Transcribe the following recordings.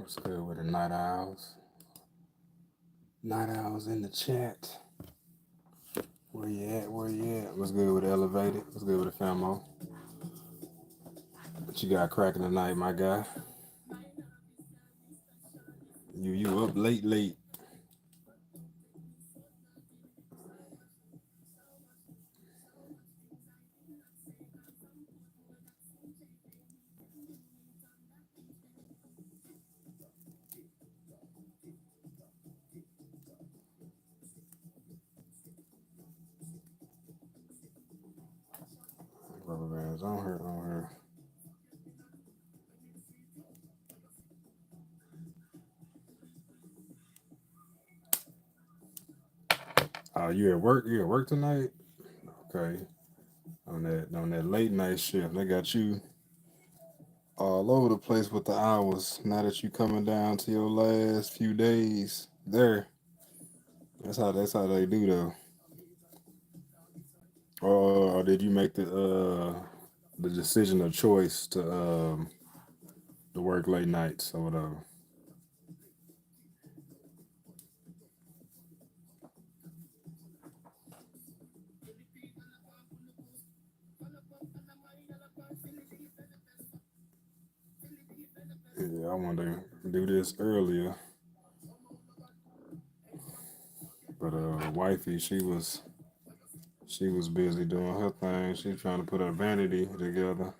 What's good with the night owls? Night owls in the chat. Where you at? Where you at? What's good with the elevated? What's good with the famo? What you got cracking tonight, my guy? You up late? Rubber bands on her, on her. Oh, you at work? You at work tonight? Okay. On that late night shift, they got you all over the place with the hours. Now that you coming down to your last few days there, that's how they do though. Or did you make the decision or choice to work late nights or whatever? Yeah, I wanted to do this earlier, but wifey, she was busy doing her thing. She trying to put her vanity together,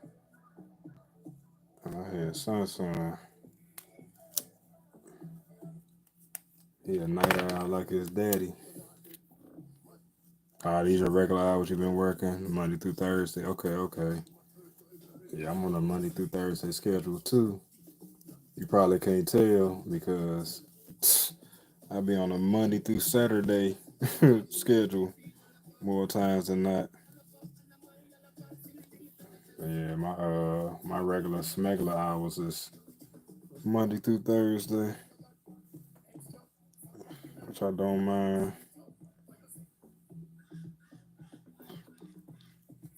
and I had son. He a night owl like his daddy. These are regular hours you've been working Monday through Thursday. Okay. Yeah, I'm on a Monday through Thursday schedule too. You probably can't tell because I be on a Monday through Saturday schedule more times than not. Yeah, my regular smuggler hours is Monday through Thursday, which I don't mind.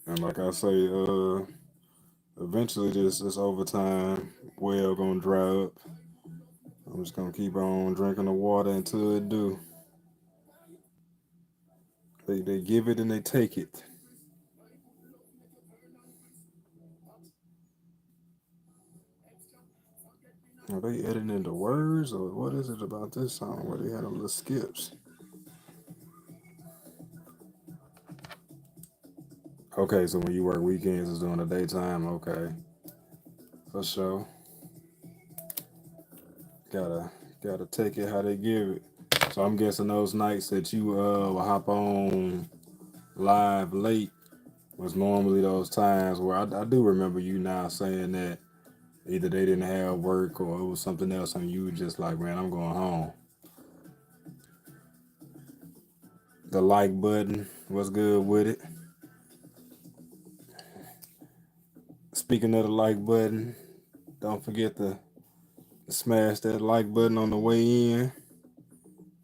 And like I say, eventually this overtime well gonna dry up. I'm just gonna keep on drinking the water until it do. They give it and they take it. Are they editing into words or what is it about this song where they had them little skips? Okay, so when you work weekends, it's during the daytime. Okay, for sure. Gotta gotta take it how they give it. So I'm guessing those nights that you will hop on live late was normally those times where I do remember you now saying that either they didn't have work or it was something else and you were just like, man, I'm going home. The like button was good with it. Speaking of the like button, don't forget to smash that like button on the way in.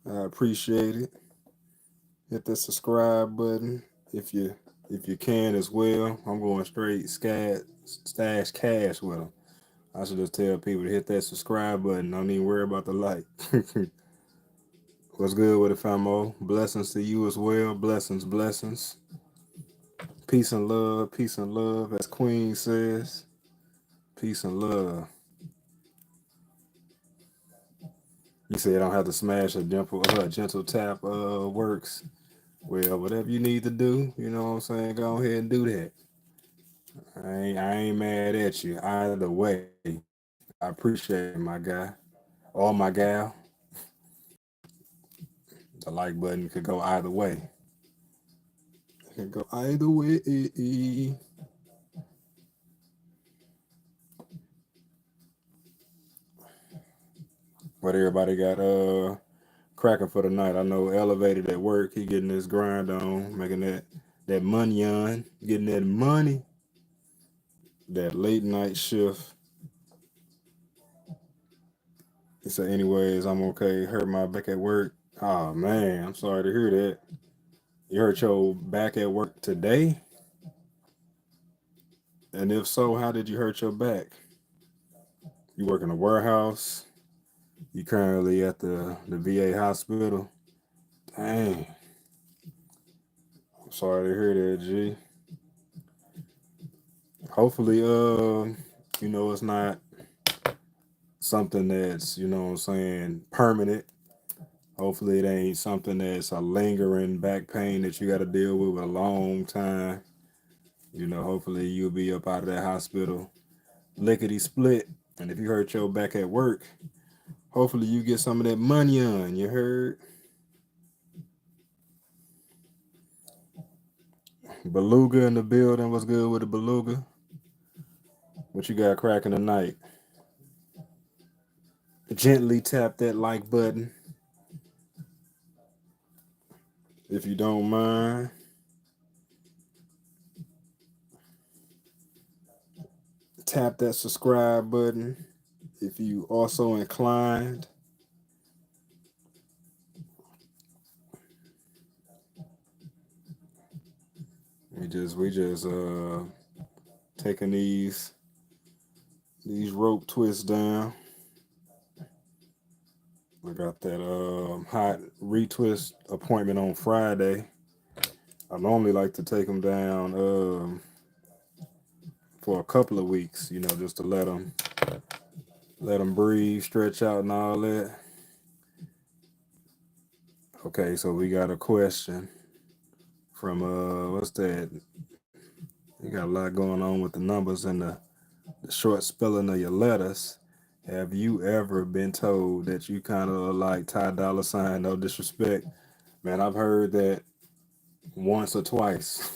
I appreciate it. Hit the subscribe button if you can as well. I'm going straight stash cash with them. I should just tell people to hit that subscribe button. Don't even worry about the like. What's good with it, famo? Blessings to you as well. Blessings. Peace and love, as Queen says. Peace and love. You say I don't have to smash a gentle tap works. Well, whatever you need to do, you know what I'm saying, go ahead and do that. I ain't mad at you either way. I appreciate it, my guy. Or my gal. The like button could go either way. It can go either way. But everybody got cracking for the night. I know elevated at work, he getting his grind on, making that money on, getting that money. That late night shift. He said, anyways, I'm okay. Hurt my back at work. Oh man, I'm sorry to hear that. You hurt your back at work today? And if so, how did you hurt your back? You work in a warehouse? You currently at the VA hospital. Dang. I'm sorry to hear that, G. Hopefully, it's not something that's, what I'm saying, permanent. Hopefully it ain't something that's a lingering back pain that you got to deal with a long time. Hopefully you'll be up out of that hospital lickety split. And if you hurt your back at work, hopefully you get some of that money on. You heard? Beluga in the building. What's good with the beluga? What you got cracking tonight? Gently tap that like button if you don't mind. Tap that subscribe button if you also inclined. We just taking these rope twists down. I got that hot retwist appointment on Friday. I normally like to take them down for a couple of weeks, just to let them breathe, stretch out, and all that. Okay, so we got a question from what's that? You got a lot going on with the numbers and the short spelling of your letters. Have you ever been told that you kind of like Ty Dolla Sign? No disrespect, man. I've heard that once or twice.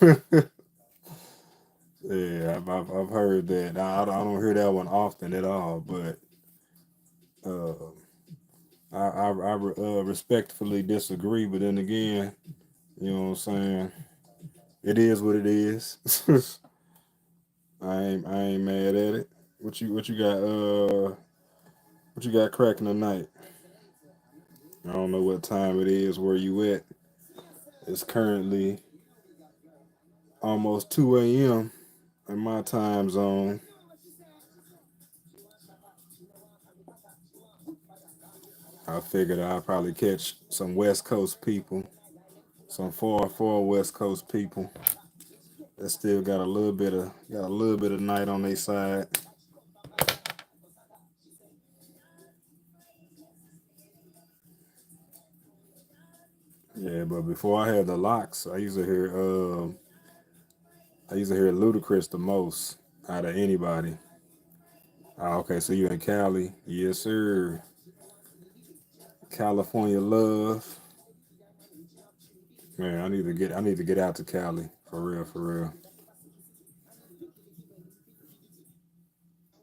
Yeah, I've heard that. I don't hear that one often at all, but uh, I respectfully disagree. But then again, you know what I'm saying? It is what it is. I ain't mad at it. What you got cracking tonight? I don't know what time it is where you at. It's currently almost 2 a.m. in my time zone. I figured I'd probably catch some West Coast people, some far West Coast people that still got a little bit of night on their side. Yeah, but before I had the locks, I used to hear Ludacris the most out of anybody. Okay, so you in Cali? Yes, sir. California love. Man, I need to get out to Cali for real, for real.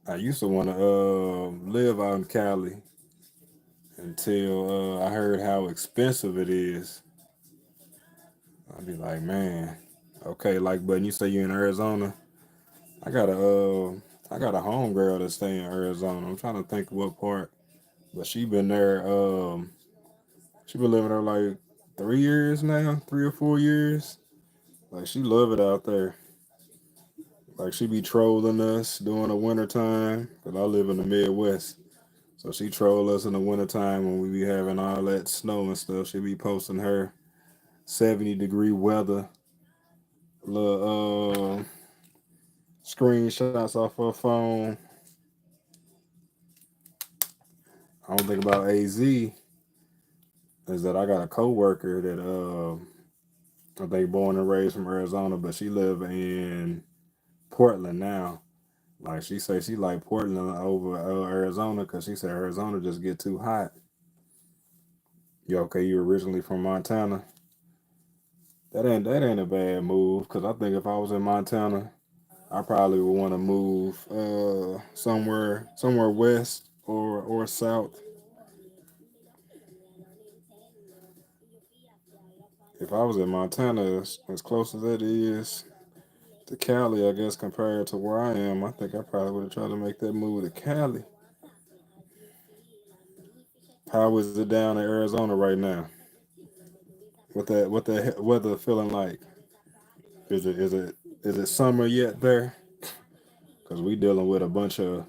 I used to want to live out in Cali until I heard how expensive it is. I'd be like, man, okay, like, but you say you're in Arizona. I got a I got a homegirl that stay in Arizona. I'm trying to think what part, but she been living there like 3 years now, 3 or 4 years. Like she love it out there. Like she be trolling us during the winter time, cause I live in the Midwest. So she troll us in the wintertime when we be having all that snow and stuff. She be posting her 70-degree weather little screenshots off her phone. I don't think about AZ is that I got a coworker that I think born and raised from Arizona, but she live in Portland now. Like she say she like Portland over Arizona because she said Arizona just get too hot. You okay? You originally from Montana? That ain't a bad move because I think if I was in Montana, I probably would want to move somewhere west or south. If I was in Montana, as close as that is to Cali, I guess compared to where I am, I think I probably would have tried to make that move to Cali. How is it down in Arizona right now? What the weather feeling like? Is it summer yet there? Because we dealing with a bunch of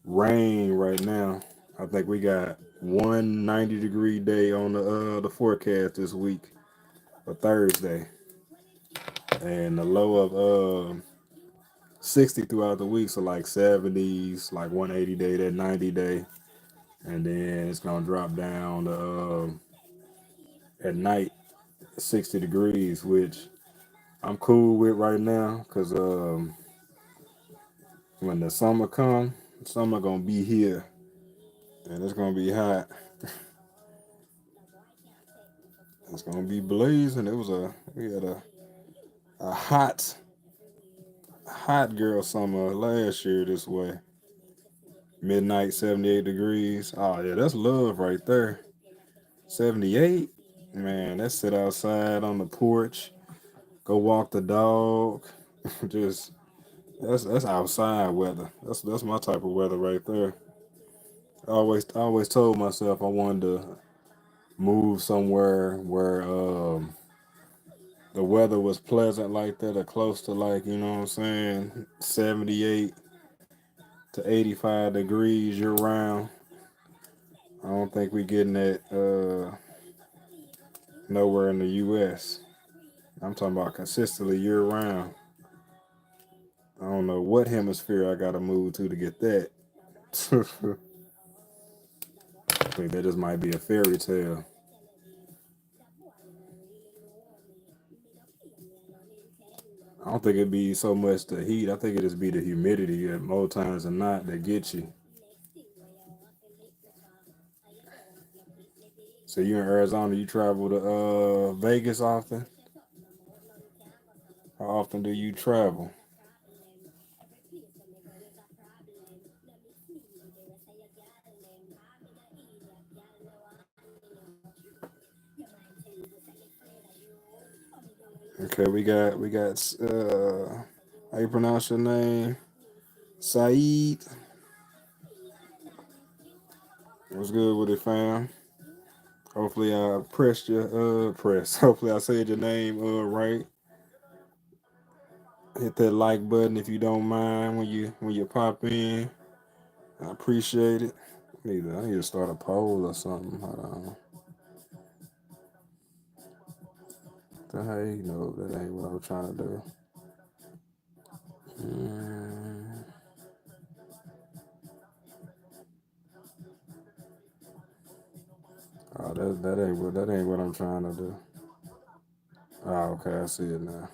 rain right now. I think we got one 90-degree day on the forecast this week for Thursday, and the low of 60 throughout the week, so like 70s, like 180 day, that 90 day, and then it's gonna drop down to at night 60 degrees, which I'm cool with right now, cause when the summer come, summer gonna be here, and it's gonna be hot. It's gonna be blazing. We had a hot girl summer last year this way. Midnight 78 degrees. Oh yeah, that's love right there. 78. Man, that's sit outside on the porch, go walk the dog. Just that's outside weather. That's my type of weather right there. I always told myself I wanted to move somewhere where the weather was pleasant like that, or close to, like, you know what I'm saying, 78 to 85 degrees year round. I don't think we getting that nowhere in the U.S. I'm talking about consistently year round. I don't know what hemisphere I gotta move to get that. I think that just might be a fairy tale. I don't think it'd be so much the heat. I think it just be the humidity at more times than not that get you. So you in Arizona, you travel to Vegas often? How often do you travel? Okay, we got how you pronounce your name? Saeed. What's good with it, fam? Hopefully I pressed your press. Hopefully I said your name right. Hit that like button if you don't mind when you pop in. I appreciate it. I need to start a poll or something. Hold on. The hell, you know that ain't what I was trying to do. Mm, oh, that ain't what I'm trying to do. Oh, okay, I see it now.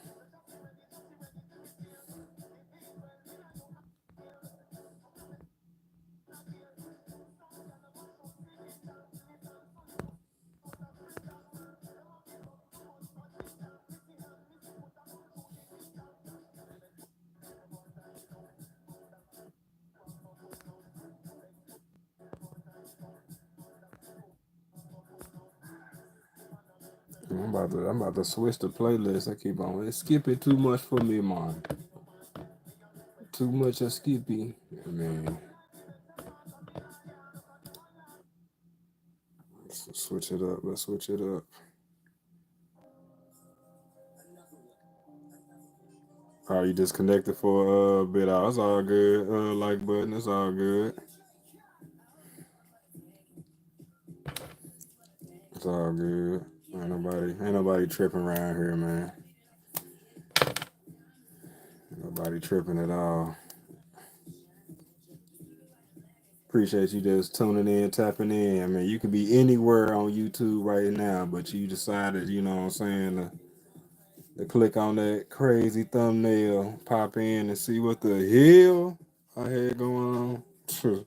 I'm about to switch the playlist. I keep on. It's skipping too much for me, man. Too much of Skippy. Man, let's switch it up. Let's switch it up. Oh, you disconnected for a bit. Oh, it's all good. Like button. It's all good. It's all good. Ain't nobody tripping around here, man. Nobody tripping at all. Appreciate you just tuning in, tapping in. I mean, you could be anywhere on YouTube right now, but you decided, you know what I'm saying, to click on that crazy thumbnail, pop in and see what the hell I had going on.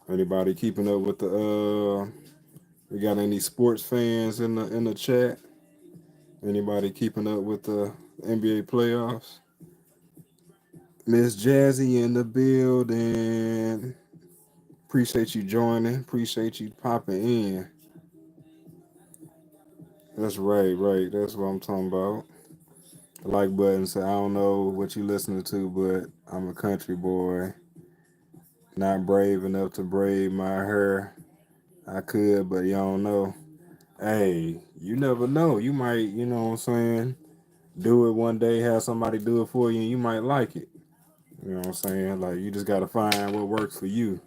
Anybody keeping up with the we got any sports fans in the chat? Anybody keeping up with the NBA playoffs? Miss Jazzy in the building. Appreciate you joining. Appreciate you popping in. That's right, right. That's what I'm talking about. The like button said, I don't know what you listening to, but I'm a country boy. Not brave enough to braid my hair. I could, but you don't know. Hey, you never know. You might, you know what I'm saying, do it one day, have somebody do it for you, and you might like it. You know what I'm saying? Like, you just got to find what works for you.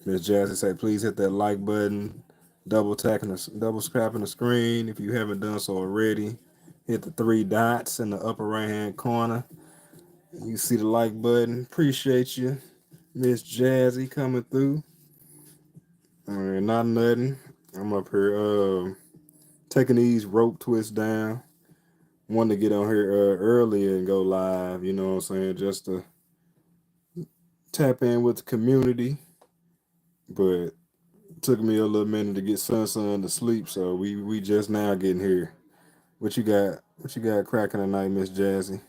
Miss Jazzy say, please hit that like button, double tapping the screen if you haven't done so already. Hit the three dots in the upper right hand corner. You see the like button. Appreciate you, Miss Jazzy, coming through. Not nothing. I'm up here taking these rope twists down. Wanted to get on here early and go live, you know what I'm saying, just to tap in with the community. But it took me a little minute to get Sun to sleep, so we just now getting here. What you got? What you got cracking tonight, Miss Jazzy?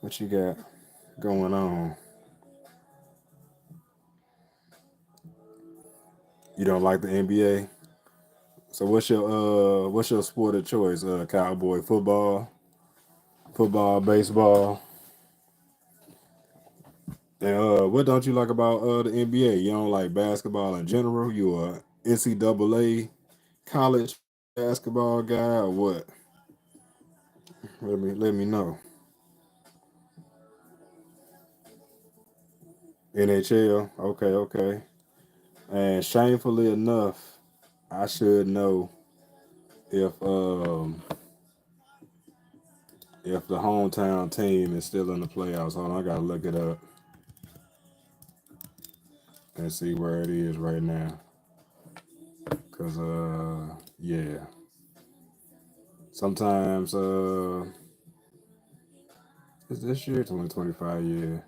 What you got going on? You don't like the NBA? So what's your sport of choice? Cowboy football, baseball. And what don't you like about the NBA? You don't like basketball in general? You a NCAA college basketball guy or what? Let me know. NHL. Okay, okay. And shamefully enough, I should know if if the hometown team is still in the playoffs. Hold on, I gotta look it up and see where it is right now. Cause yeah, sometimes is this year 2025? Yeah,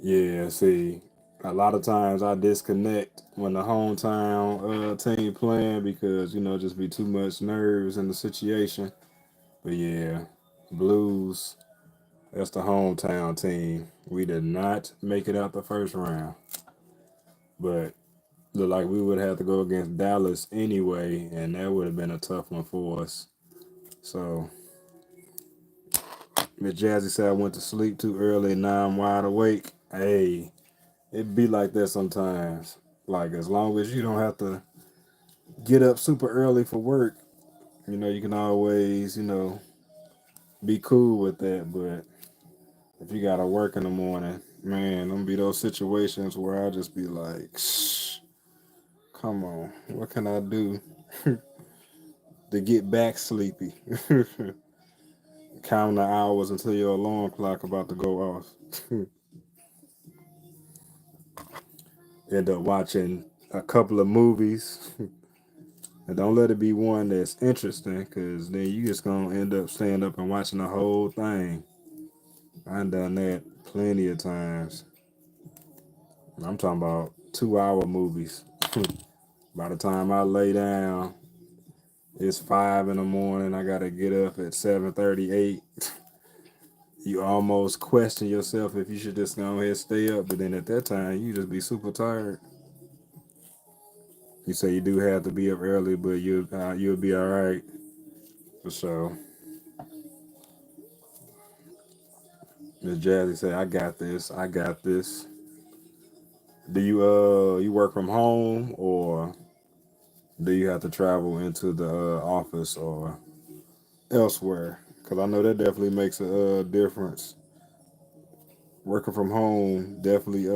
yeah. See, a lot of times I disconnect when the hometown team playing because just be too much nerves in the situation. But yeah, Blues. That's the hometown team. We did not make it out the first round, but look like we would have to go against Dallas anyway, and that would have been a tough one for us. So Miss Jazzy said I went to sleep too early and now I'm wide awake. Hey, it be like that sometimes. Like as long as you don't have to get up super early for work, you can always, be cool with that. But if you gotta work in the morning, man, them be those situations where I just be like, shh, come on, what can I do to get back sleepy? Counting the hours until your alarm clock about to go off. End up watching a couple of movies. And don't let it be one that's interesting, because then you just gonna end up staying up and watching the whole thing. I've done that plenty of times. I'm talking about 2 hour movies. By the time I lay down, it's 5 in the morning. I gotta get up at 7:38. You almost question yourself if you should just go ahead and stay up, but then at that time you just be super tired. You say you do have to be up early, but you'll be all right for sure. Miss Jazzy say, "I got this. I got this." Do you work from home or do you have to travel into the office or elsewhere? Because I know that definitely makes a difference. Working from home definitely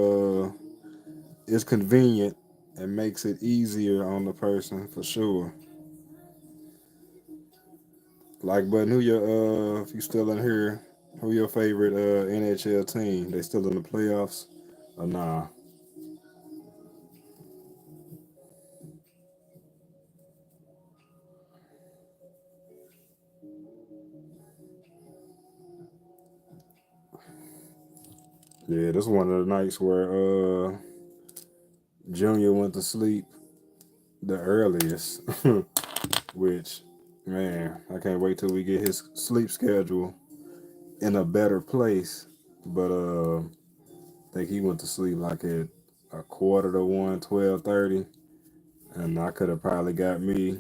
is convenient and makes it easier on the person for sure. Like, but who your if you still in here, who your favorite NHL team? They still in the playoffs or nah? Yeah, this is one of the nights where Junior went to sleep the earliest, which man, I can't wait till we get his sleep schedule in a better place. But I think he went to sleep like at a quarter to one, 12:30, and I could have probably got me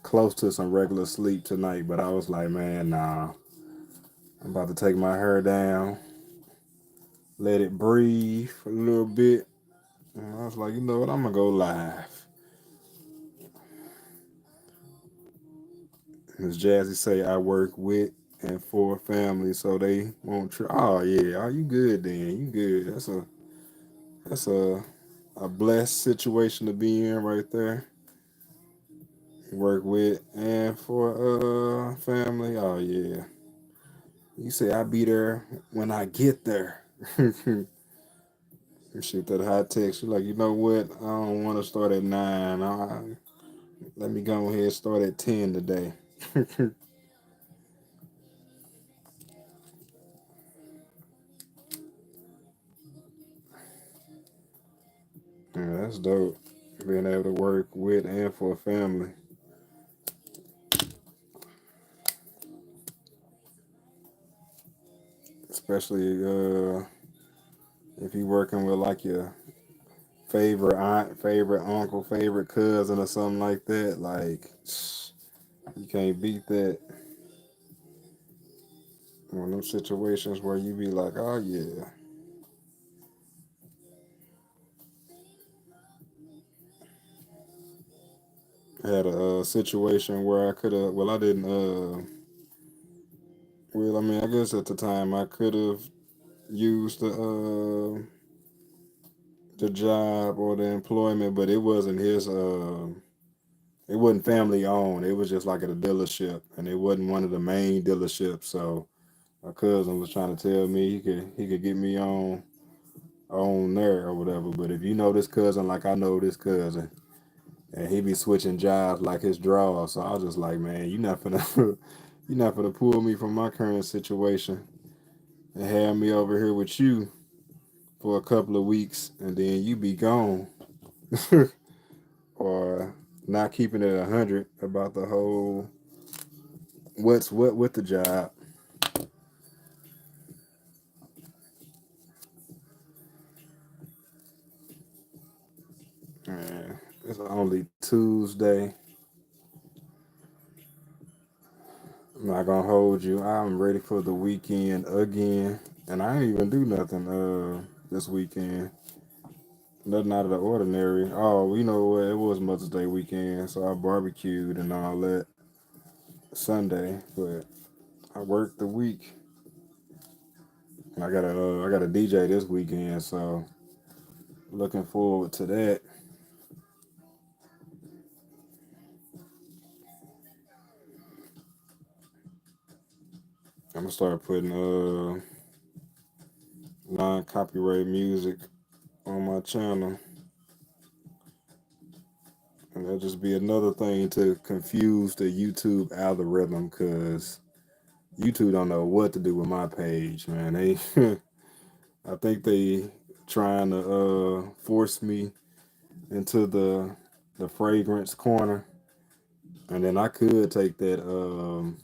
close to some regular sleep tonight. But I was like, man, nah, I'm about to take my hair down let it breathe a little bit. And I was like, you know what, I'm gonna go live. As Jazzy say, I work with and for family, so they won't try. Oh yeah, are you good then? You good? That's a blessed situation to be in right there. Work with and for family. Oh yeah. You say I be there when I get there. Shoot that high text. You're like, you know what? I don't want to start at 9. Let me go ahead and start at 10 today. Yeah, that's dope. Being able to work with and for a family, especially if you working with like your favorite aunt, favorite uncle, favorite cousin, or something like that. Like you can't beat that. One of them situations where you be like, oh yeah. I had a situation where I could have. Well, I didn't. Well, I mean, I guess at the time I could have used the job or the employment, but it wasn't his. It wasn't family owned. It was just like at a dealership, and it wasn't one of the main dealerships. So my cousin was trying to tell me he could get me on there or whatever. But if you know this cousin like I know this cousin, and he be switching jobs like his draw, so I was just like, man, you not gonna you not gonna pull me from my current situation and have me over here with you for a couple of weeks, and then you be gone, or not keeping it 100 about the whole what's what with the job. Man, it's only Tuesday. I'm not gonna hold you. I'm ready for the weekend again, and I ain't even do nothing this weekend. Nothing out of the ordinary. Oh, you know what? It was Mother's Day weekend, so I barbecued and all that Sunday. But I worked the week. I got a DJ this weekend, so looking forward to that. I'm gonna start putting non-copyright music on my channel, and that'll just be another thing to confuse the YouTube algorithm, cause YouTube don't know what to do with my page, man. They, I think they trying to force me into the fragrance corner, and then I could take that.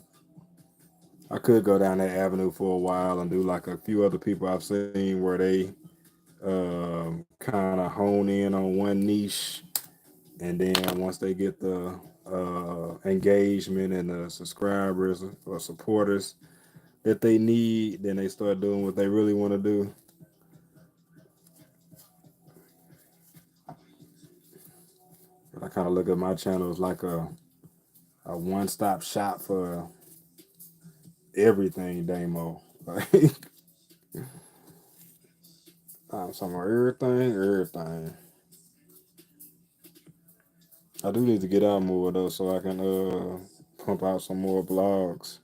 I could go down that avenue for a while and do like a few other people I've seen where they kind of hone in on one niche, and then once they get the engagement and the subscribers or supporters that they need, then they start doing what they really want to do. But I kind of look at my channel as like a one stop shop for everything, Damo. Like I'm talking about everything, everything. I do need to get out more though, so I can pump out some more blogs.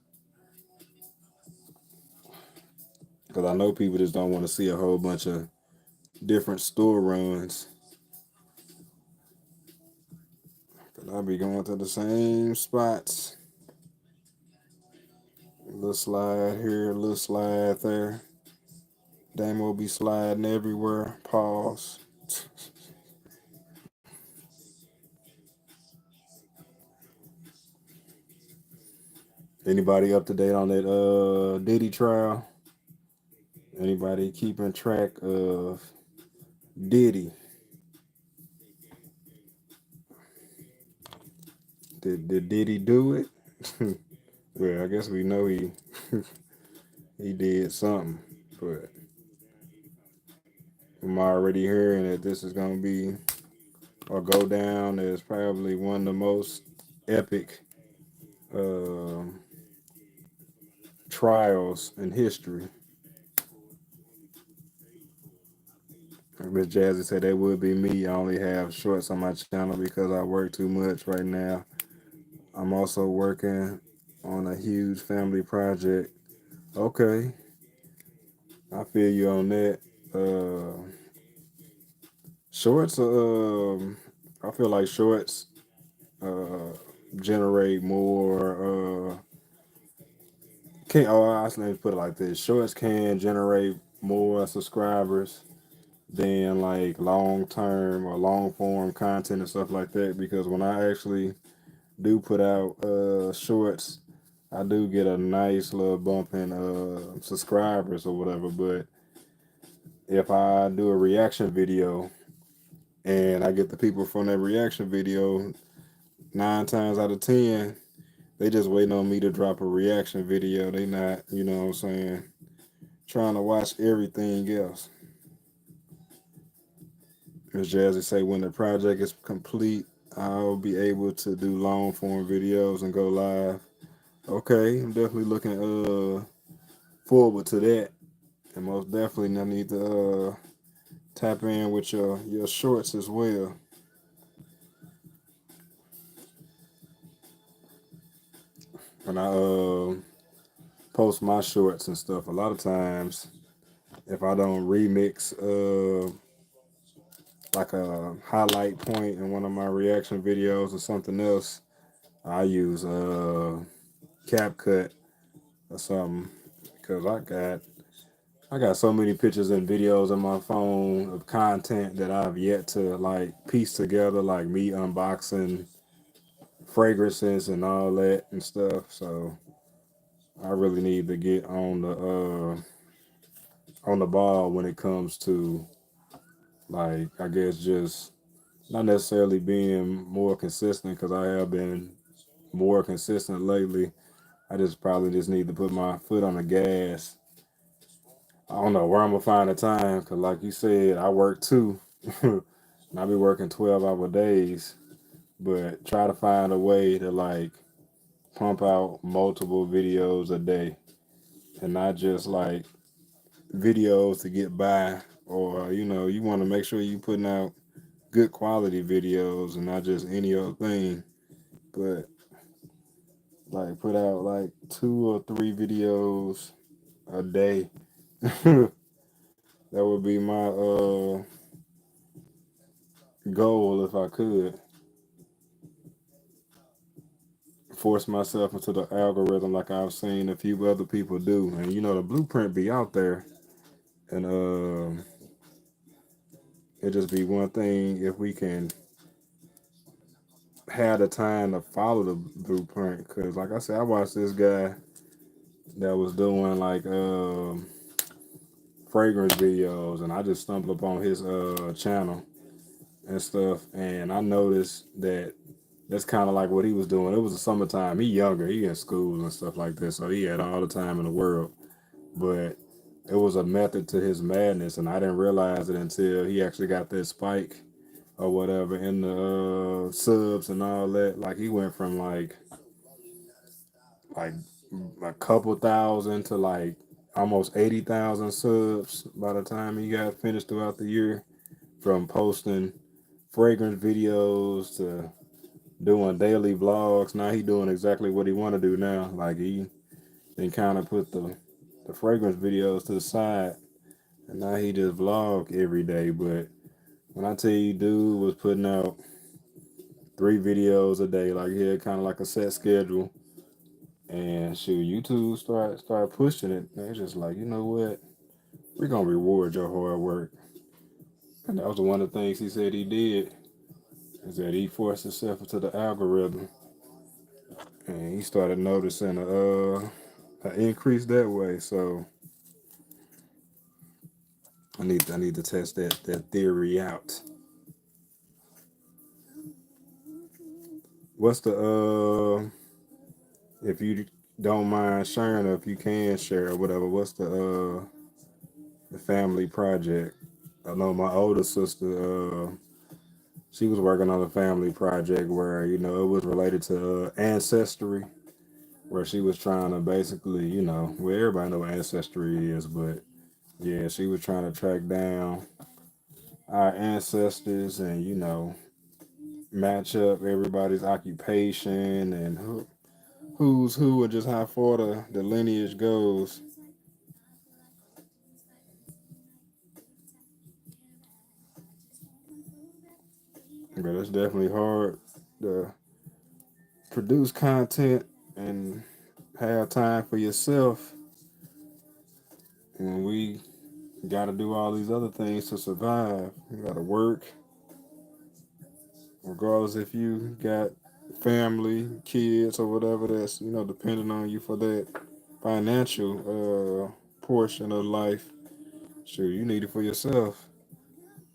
Because I know people just don't want to see a whole bunch of different store runs. But I'll be going to the same spots. A little slide here, a little slide there. Dame will be sliding everywhere. Pause. Anybody up to date on that Diddy trial? Anybody keeping track of Diddy? Did Diddy do it? Well, I guess we know he he did something, but I'm already hearing that this is gonna be or go down as probably one of the most epic um trials in history. Like Miss Jazzy said, that would be me. I only have shorts on my channel because I work too much right now. I'm also working on a huge family project. Okay, I feel you on that. Uh, shorts, I feel like shorts uh, generate more. Can let me put it like this: shorts can generate more subscribers than like long term or long form content and stuff like that. Because when I actually do put out shorts, I do get a nice little bump in subscribers or whatever. But if I do a reaction video and I get the people from that reaction video, 9 times out of 10, they just waiting on me to drop a reaction video. They not, you know what I'm saying, trying to watch everything else. As Jazzy say, when the project is complete, I'll be able to do long form videos and go live. Okay, I'm definitely looking forward to that. And most definitely I need to tap in with your shorts as well. When I post my shorts and stuff, a lot of times if I don't remix like a highlight point in one of my reaction videos or something else, I use CapCut or something because I got so many pictures and videos on my phone of content that I've yet to like piece together, like me unboxing fragrances and all that and stuff. So I really need to get on the ball when it comes to like I guess just not necessarily being more consistent because I have been more consistent lately. I just probably just need to put my foot on the gas. I don't know where I'm gonna find the time because, like you said, I work too, and I be working 12-hour days. But try to find a way to like pump out multiple videos a day, and not just like videos to get by. Or you want to make sure you putting out good quality videos and not just any old thing. But like put out like 2 or 3 videos a day. That would be my goal if I could force myself into the algorithm like I've seen a few other people do. And the blueprint be out there, and it just be one thing if we can have the time to follow the blueprint. Cause like I said, I watched this guy that was doing like fragrance videos, and I just stumbled upon his channel and stuff, and I noticed that that's kind of like what he was doing. It was the summertime. He younger. He in school and stuff like this, so he had all the time in the world. But it was a method to his madness, and I didn't realize it until he actually got that spike or whatever in the subs and all that. Like he went from like a couple thousand to like almost 80,000 subs by the time he got finished throughout the year, from posting fragrance videos to doing daily vlogs. Now he doing exactly what he want to do now. Like he then kind of put the fragrance videos to the side, and now he just vlog every day. But when I tell you, dude was putting out 3 videos a day, like he had kind of like a set schedule. And shoot, YouTube start pushing it. They're just like, you know what? We're gonna reward your hard work. And that was one of the things he said he did, is that he forced himself into the algorithm, and he started noticing an increase that way. So I need to test that theory out. What's the if you don't mind sharing, or if you can share or whatever, what's the family project I know my older sister, she was working on a family project where, it was related to ancestry, where she was trying to basically, well, everybody know what ancestry is, but yeah, she was trying to track down our ancestors and, match up everybody's occupation and who's who and just how far the lineage goes. But it's definitely hard to produce content and have time for yourself when we got to do all these other things to survive. You got to work, regardless if you got family, kids, or whatever that's depending on you for that financial portion of life. Sure, you need it for yourself,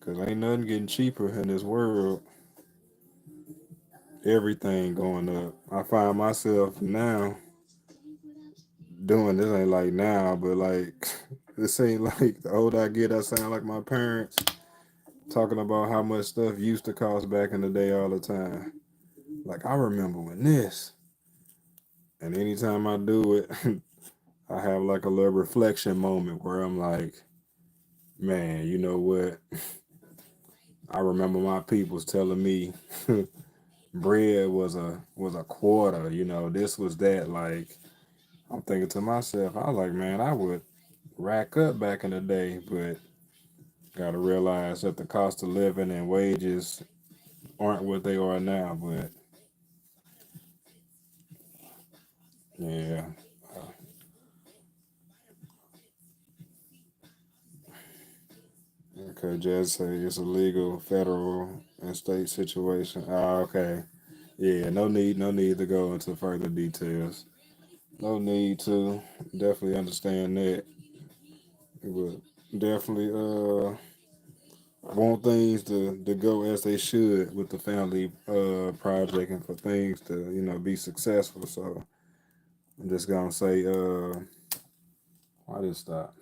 cause ain't nothing getting cheaper in this world. Everything going up. I find myself now doing this ain't like now, but like this ain't like the older I get, I sound like my parents talking about how much stuff used to cost back in the day all the time. Like I remember when this, and anytime I do it, I have like a little reflection moment where I'm like, man, you know what? I remember my peoples telling me bread was a quarter. This was that. Like I'm thinking to myself, I was like, man, I would rack up back in the day, but gotta realize that the cost of living and wages aren't what they are now. But yeah, okay, just say it's a legal federal and state situation. Oh, okay. Yeah, no need to go into further details. No need to. Definitely understand that. But definitely want things to go as they should with the family project and for things to, be successful. So I'm just gonna say, why did it stop?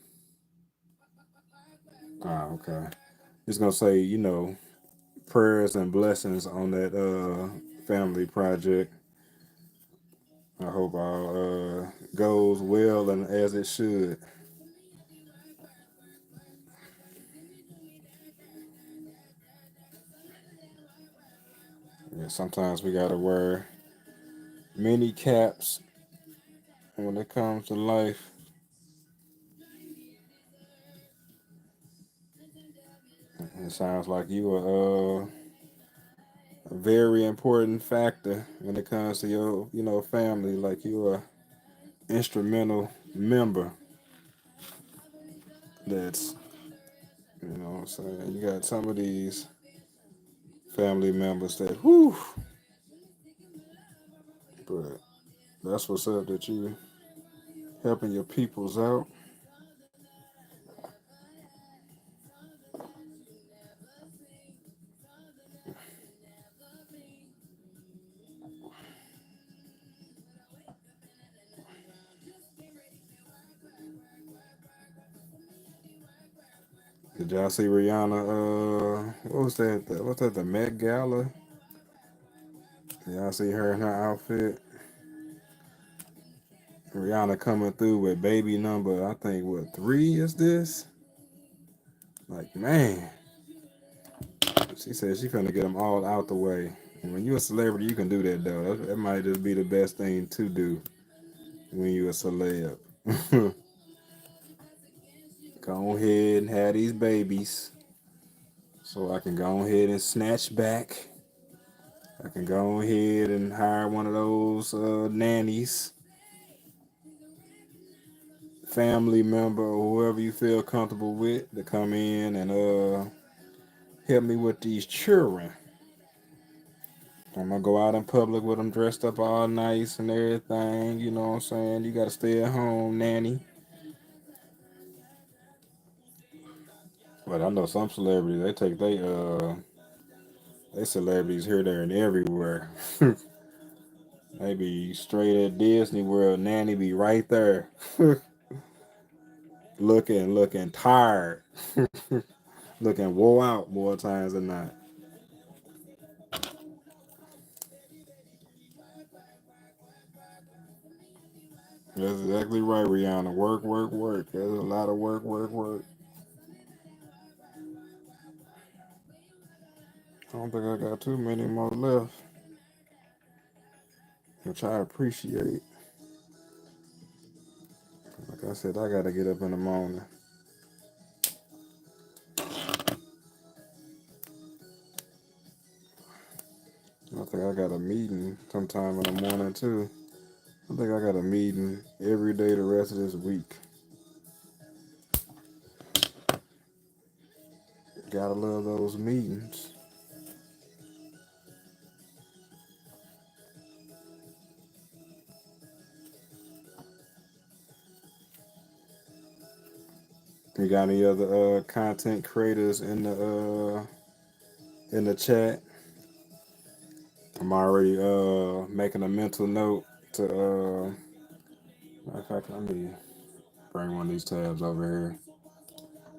Ah, okay. Just gonna say, prayers and blessings on that family project. I hope all goes well and as it should. Yeah, sometimes we gotta wear many caps when it comes to life. It sounds like you are a very important factor when it comes to your, family. Like you're a instrumental member that's, what I'm saying. You got some of these family members that, whew, but that's what's up that you helping your peoples out. Did y'all see Rihanna? What was that? What's that? The Met Gala? Y'all see her in her outfit? Rihanna coming through with baby number, I think, what, 3 is this? Like, man. She said she finna get them all out the way. And when you a celebrity, you can do that, though. That might just be the best thing to do when you a celeb. Go ahead and have these babies so I can go ahead and snatch back. I can go ahead and hire one of those nannies, family member, or whoever you feel comfortable with to come in and help me with these children. I'm gonna go out in public with them dressed up all nice and everything. You know what I'm saying? You gotta stay at home, nanny. But I know some celebrities they take they celebrities here, there, and everywhere. They be straight at Disney World. Nanny be right there, looking tired. looking wore out more times than not. That's exactly right, Rihanna. Work, work, work. There's a lot of work, work, work. I don't think I got too many more left, which I appreciate. Like I said, I gotta get up in the morning. I think I got a meeting sometime in the morning too. I think I got a meeting every day the rest of this week. Gotta love those meetings. You got any other content creators in the chat? I'm already making a mental note to matter of fact, let me bring one of these tabs over here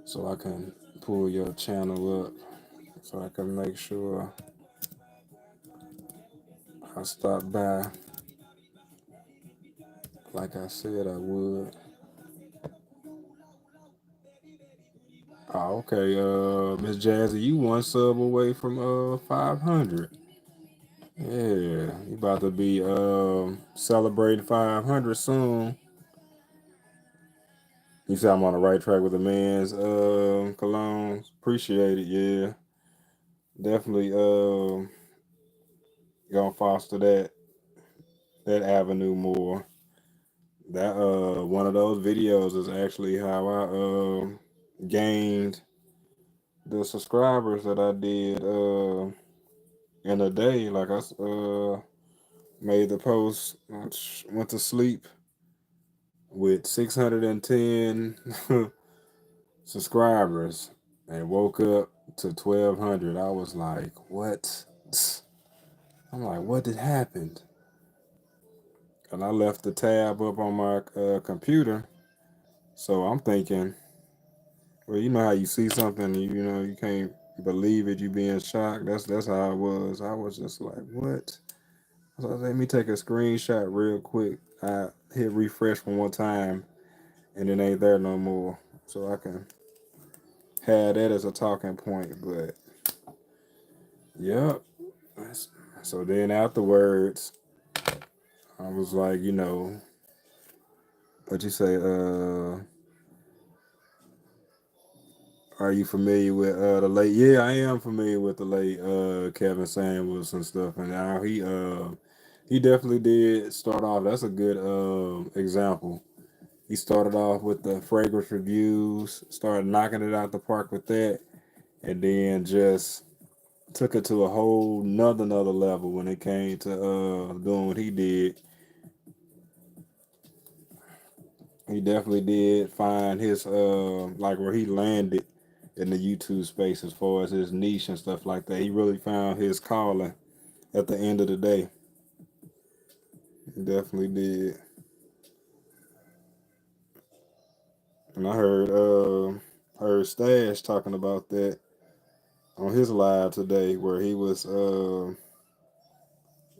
so I can pull your channel up so I can make sure I stop by like I said I would. Oh, okay, Miss Jazzy, you one sub away from 500. Yeah, you about to be celebrating 500 soon. You said I'm on the right track with the men's colognes. Appreciate it, yeah. Definitely gonna foster that avenue more. That one of those videos is actually how I gained the subscribers that I did in a day. Like I made the post, went to sleep with 610 subscribers and woke up to 1200. I was like, what? I'm like, what did happen? And I left the tab up on my computer. So I'm thinking, well, you know how you see something, and you know you can't believe it, you being shocked. That's how I was. I was just like, what? So let me take a screenshot real quick. I hit refresh one time, and it ain't there no more. So I can have that as a talking point. But yep. So then afterwards, I was like, you know, what you say? Are you familiar with the late? Yeah, I am familiar with the late Kevin Samuels and stuff, and how he definitely did start off. That's a good example. He started off with the fragrance reviews, started knocking it out the park with that, and then just took it to a whole another level when it came to doing what he did. He definitely did find his like where he landed in the YouTube space as far as his niche and stuff like that. He really found his calling at the end of the day. He definitely did. And I heard Stash talking about that on his live today, where he was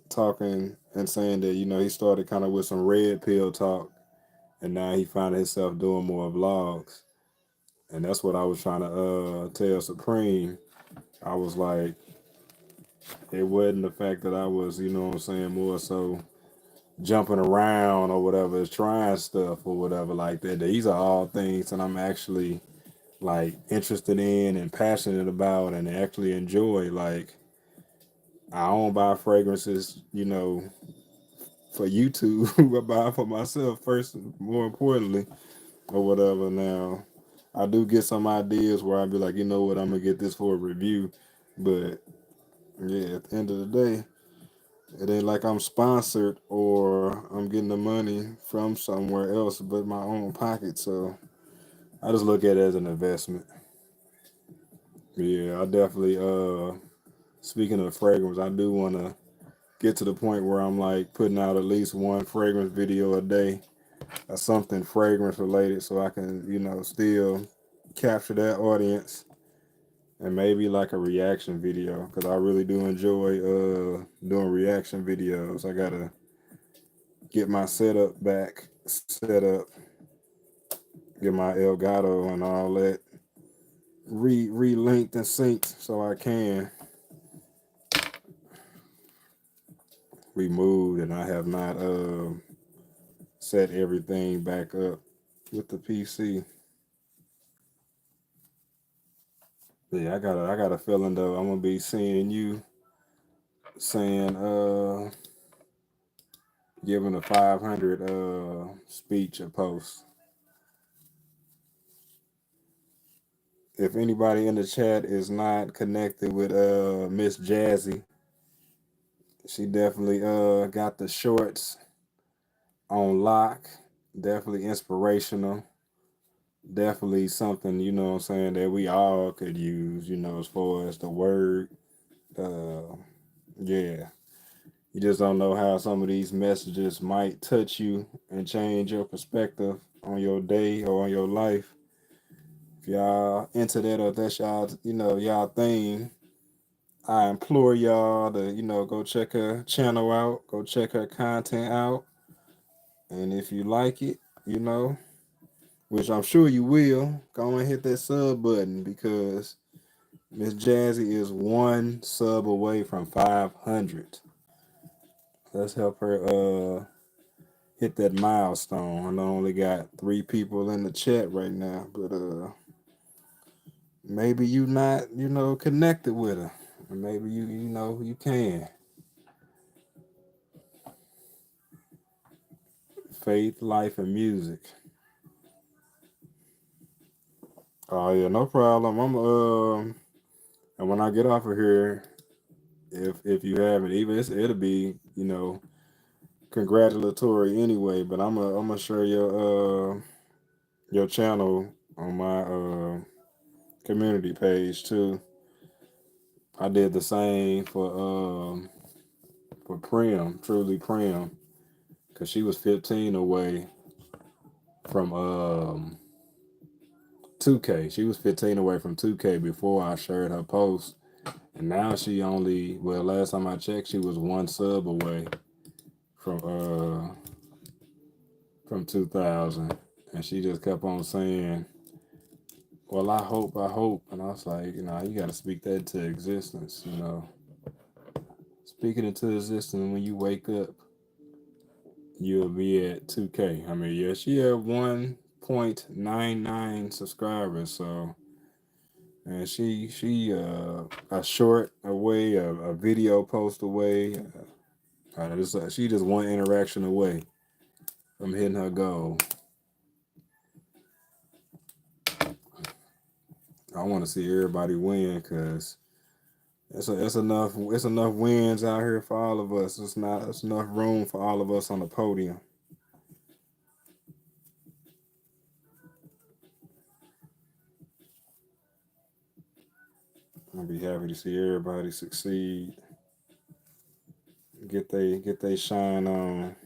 talking and saying that, you know, he started kind of with some red pill talk, and now he found himself doing more vlogs. And that's what I was trying to tell Supreme. I was like, it wasn't the fact that I was, you know what I'm saying, more so jumping around or whatever, trying stuff or whatever like that. These are all things that I'm actually like interested in and passionate about and actually enjoy. Like, I don't buy fragrances, you know, for YouTube. I buy for myself first, more importantly, or whatever. Now, I do get some ideas where I'd be like, you know what, I'm gonna get this for a review, but yeah, at the end of the day, it ain't like I'm sponsored or I'm getting the money from somewhere else but my own pocket. So I just look at it as an investment. Yeah, I definitely speaking of fragrance, I do wanna get to the point where I'm like putting out at least one fragrance video a day or something fragrance related so I can, you know, still capture that audience and maybe like a reaction video because I really do enjoy doing reaction videos. I gotta get my setup back set up, get my Elgato and all that relinked and synced so I can. We moved and I have not set everything back up with the PC. Yeah, I got a feeling though I'm gonna be seeing you saying giving a 500 speech a post. If anybody in the chat is not connected with Miss Jazzy, she definitely got the shorts on lock. Definitely inspirational. Definitely something, you know what I'm saying, that we all could use, you know, as far as the word. Uh yeah. You just don't know how some of these messages might touch you and change your perspective on your day or on your life. If y'all into that or that's y'all, you know, y'all thing, I implore y'all to, you know, go check her channel out, go check her content out. And if you like it, you know, which I'm sure you will, go and hit that sub button because Miss Jazzy is one sub away from 500. Let's help her hit that milestone. I know I only got 3 people in the chat right now, but maybe you not, you know, connected with her. Or maybe you know, you can. Faith, life, and music. Oh yeah, no problem. And when I get off of here, if you haven't, even it'll be, you know, congratulatory anyway. But I'm gonna share your channel on my community page too. I did the same for Prim, truly Prim, because she was 15 away from 2K. She was 15 away from 2K before I shared her post. And now she only, well, last time I checked, she was one sub away from 2000. And she just kept on saying, well, I hope. And I was like, you know, you got to speak that into existence, you know. Speak it into existence when you wake up, you'll be at 2K. I mean, yeah, she had 1.99 subscribers, so and she a short away, a video post away. She just one interaction away from hitting her goal. I want to see everybody win because it's enough wins out here for all of us. It's enough room for all of us on the podium. I'll be happy to see everybody succeed. Get they shine on.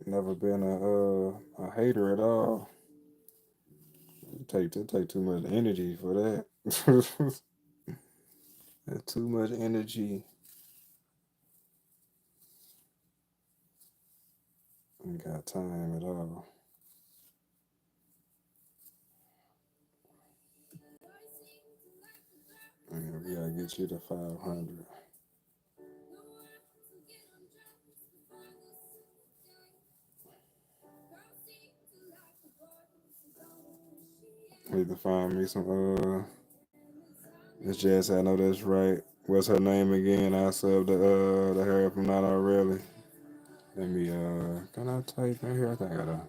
Never been a hater at all. It take too much energy for that. That's too much energy. Ain't got time at all. Yeah, we gotta get you to 500. Need to find me some Miss Jazz. I know that's right. What's her name again? I sub the her if I'm not already. Let me can I type in here? I think I gotta.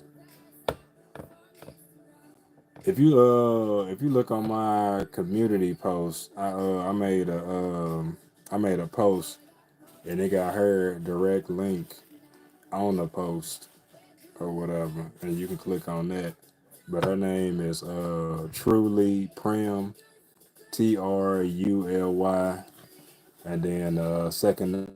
If you look on my community post, I made a post and it got her direct link on the post or whatever, and you can click on that. But her name is Truly Prim, Truly, and then second,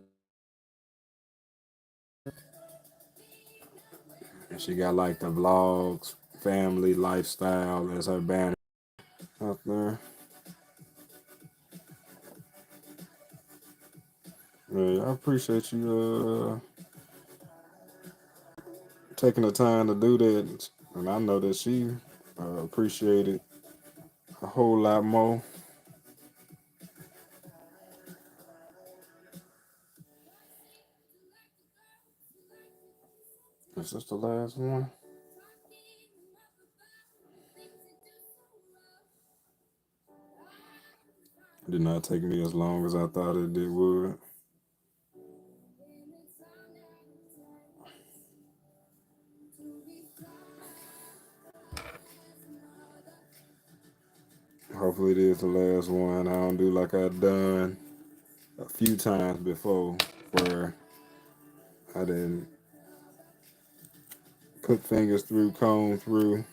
and she got like the vlogs, family, lifestyle as her banner. out there. Yeah, I appreciate you taking the time to do that, and I know that she appreciated a whole lot more. Is this the last one? It did not take me as long as I thought it did would. Hopefully it is the last one. I don't do like I've done a few times before where I didn't put fingers through, comb through.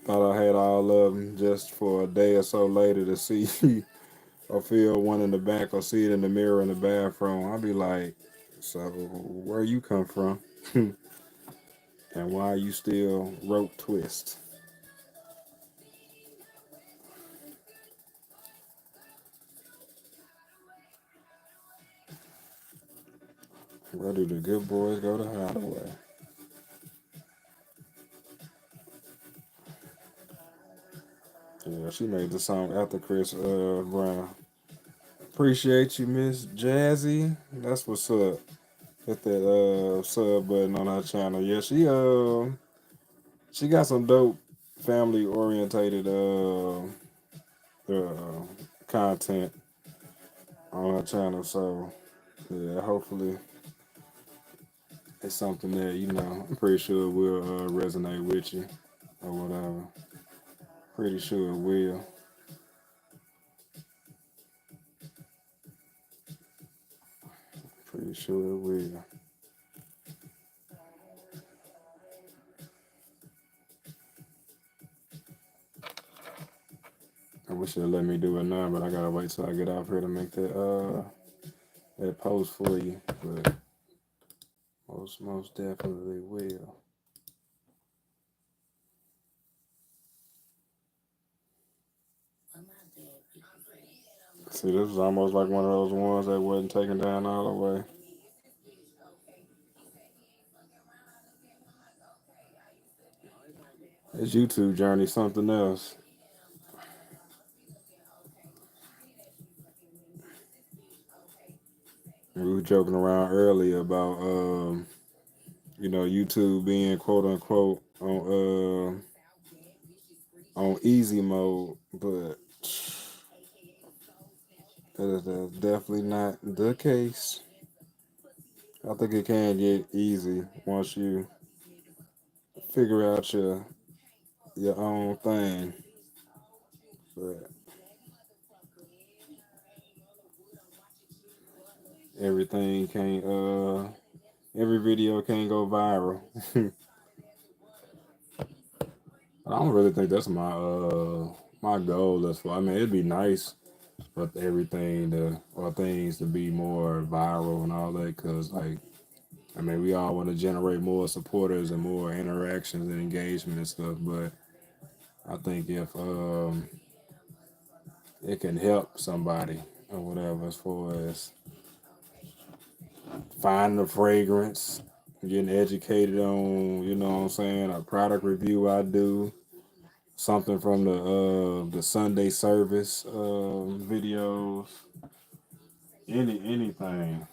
Thought I had all of them just for a day or so later to see or feel one in the back or see it in the mirror in the bathroom. I'd be like, so where you come from? And why you still rope twist? Where do the good boys go to hide away? Yeah, she made the song after Chris Brown. Appreciate you, Miss Jazzy. That's what's up. Hit that sub button on her channel. Yeah, she got some dope family orientated content on her channel. So yeah, hopefully it's something that I'm pretty sure will resonate with you or whatever. Pretty sure it will. Pretty sure it will. I wish it'd let me do it now, but I gotta wait till I get off here to make that post for you. But most definitely will. See, this is almost like one of those ones that wasn't taken down all the way. This YouTube journey something else. We were joking around earlier about YouTube being quote unquote on easy mode, but that's definitely not the case. I think it can get easy once you figure out your own thing. But everything can't every video can't go viral. I don't really think that's my goal as far. I mean, it'd be nice for everything to or things to be more viral and all that, cause like I mean, we all want to generate more supporters and more interactions and engagement and stuff. But I think if it can help somebody or whatever, as far as finding a fragrance, getting educated on, you know what I'm saying, a product review I do, something from the Sunday service videos, anything.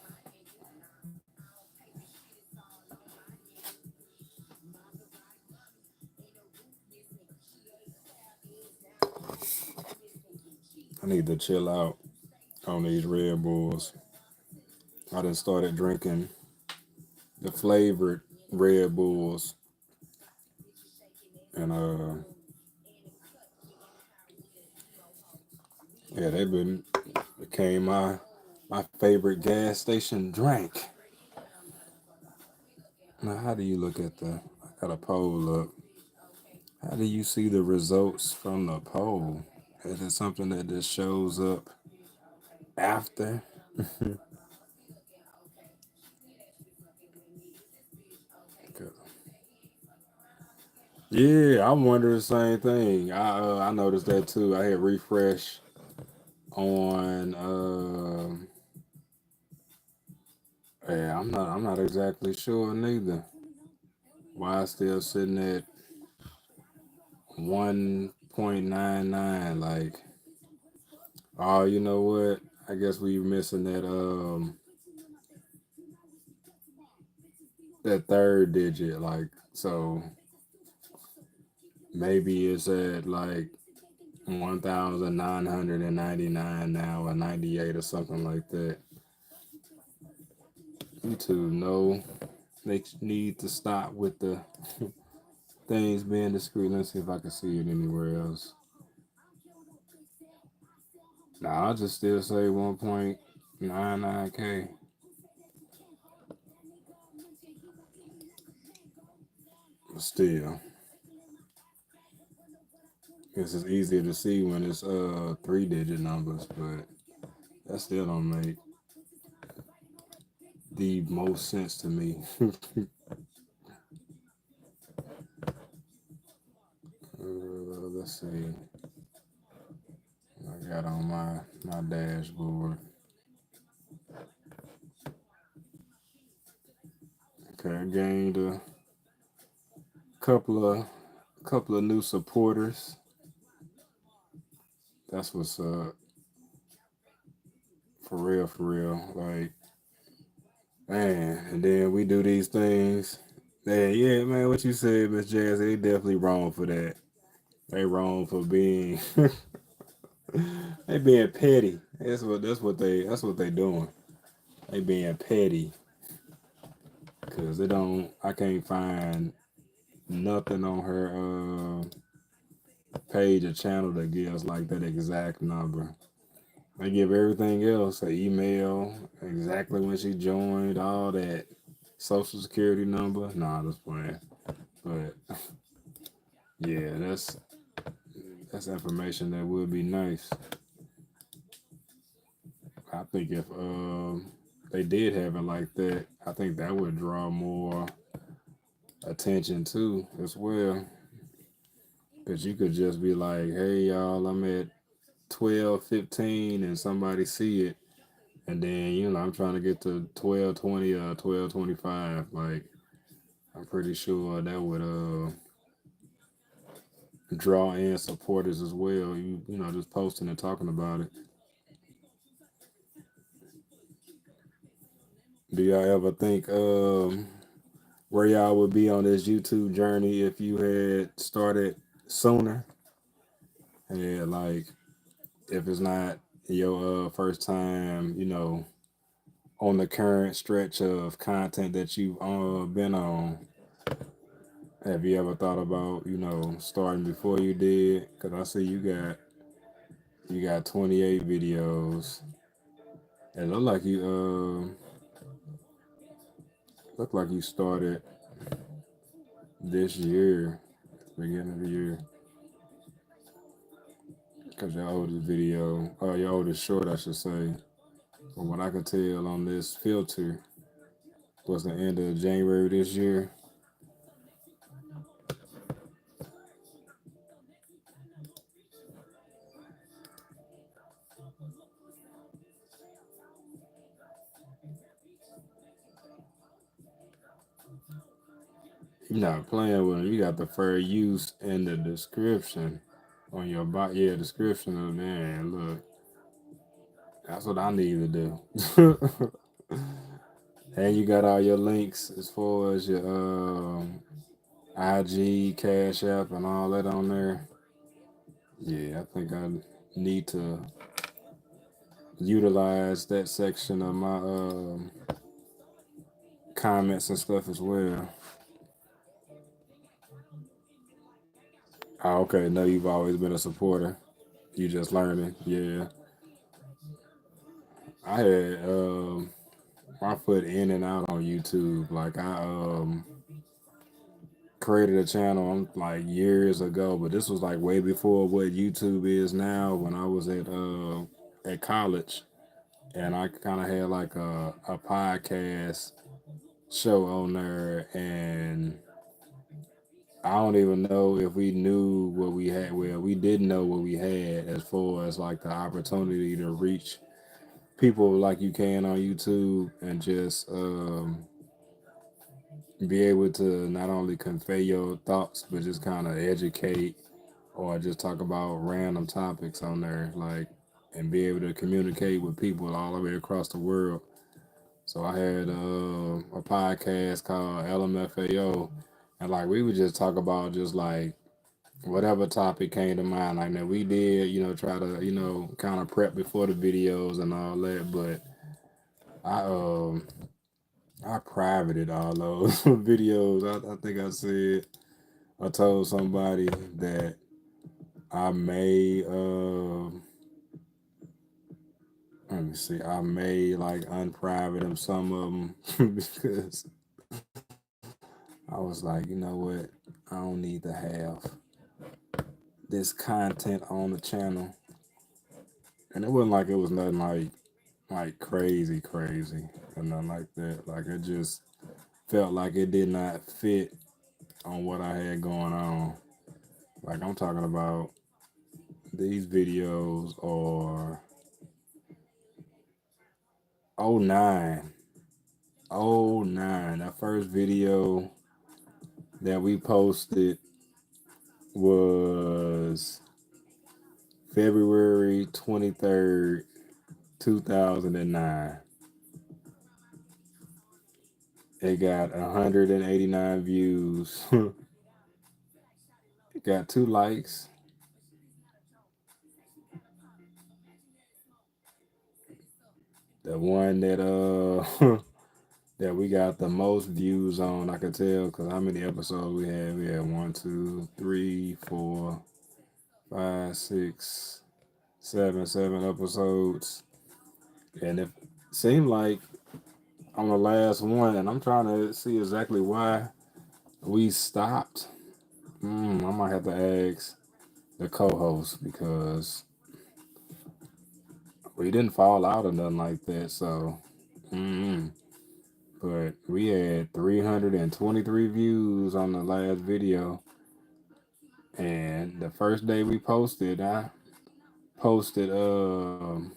I need to chill out on these Red Bulls. I done started drinking the flavored Red Bulls, and yeah, they been became my favorite gas station drink. Now, how do you look at the? I got a poll up. How do you see the results from the poll? Is it something that just shows up after? Yeah, I wonder the same thing. I noticed that too. I hit refresh on yeah, I'm not exactly sure neither. Why it's still sitting at 1.99? Like, oh, you know what? I guess we missing that third digit. Like, so maybe it's at like 1,999 now or 98 or something like that. YouTube, no, they need to stop with the things being discreet. Let's see if I can see it anywhere else. Nah, I'll just still say 1.99K. But still, this is easier to see when it's 3-digit numbers, but that still don't make the most sense to me. Let's see. I got on my dashboard. Okay, I gained a couple of new supporters. That's what's up. For real, for real. Like, man, and then we do these things. Yeah, man, what you said, Miss Jazz, they definitely wrong for that. They wrong for being they being petty. That's what they doing. They being petty. Cause they don't I can't find nothing on her page or channel that gives like that exact number. They give everything else, an email, exactly when she joined, all that. Social security number. Nah, just playing. But yeah, that's information that would be nice. I think if they did have it like that, I think that would draw more attention too as well. Cause you could just be like, hey y'all, I'm at 12:15 and somebody see it. And then, I'm trying to get to 12:20 or 12:25. Like, I'm pretty sure that would draw in supporters as well. Just posting and talking about it. Do y'all ever think where y'all would be on this YouTube journey if you had started sooner? And like, if it's not your first time, on the current stretch of content that you've been on, have you ever thought about, starting before you did? Because I see you got 28 videos. It look like you started this year, beginning of the year. Because your oldest short, I should say, from what I can tell on this filter, was the end of January this year. You're not playing with them. You got the fair use in the description on your yeah, description of man. Look, that's what I need to do. And you got all your links as far as your IG, Cash App, and all that on there. Yeah, I think I need to utilize that section of my comments and stuff as well. Oh, okay. No, you've always been a supporter. You just learning. Yeah, I had my foot in and out on YouTube. Like I created a channel like years ago, but this was like way before what YouTube is now. When I was at college, and I kind of had like a podcast show on there, and I don't even know if we knew what we had. Well, we didn't know what we had as far as like the opportunity to reach people like you can on YouTube and just be able to not only convey your thoughts but just kind of educate or just talk about random topics on there, like, and be able to communicate with people all the way across the world. So I had a podcast called LMFAO, and like we would just talk about just like whatever topic came to mind. Like that we did, try to kind of prep before the videos and all that. But I I privated all those videos. I think I told somebody that I may let me see, I may like unprivate them some of them because I was like, you know what, I don't need to have this content on the channel. And it wasn't like it was nothing like crazy or nothing like that. Like it just felt like it did not fit on what I had going on. Like I'm talking about these videos are '09. '09. That first video that we posted was February 23rd, 2009. It got 189 views. It got 2 likes. The one that that we got the most views on, I could tell, because how many episodes we had? We had one, two, three, four, five, six, seven episodes. And it seemed like on the last one, and I'm trying to see exactly why we stopped. I might have to ask the co-host because we didn't fall out or nothing like that. So, but we had 323 views on the last video. And the first day we posted, I posted 2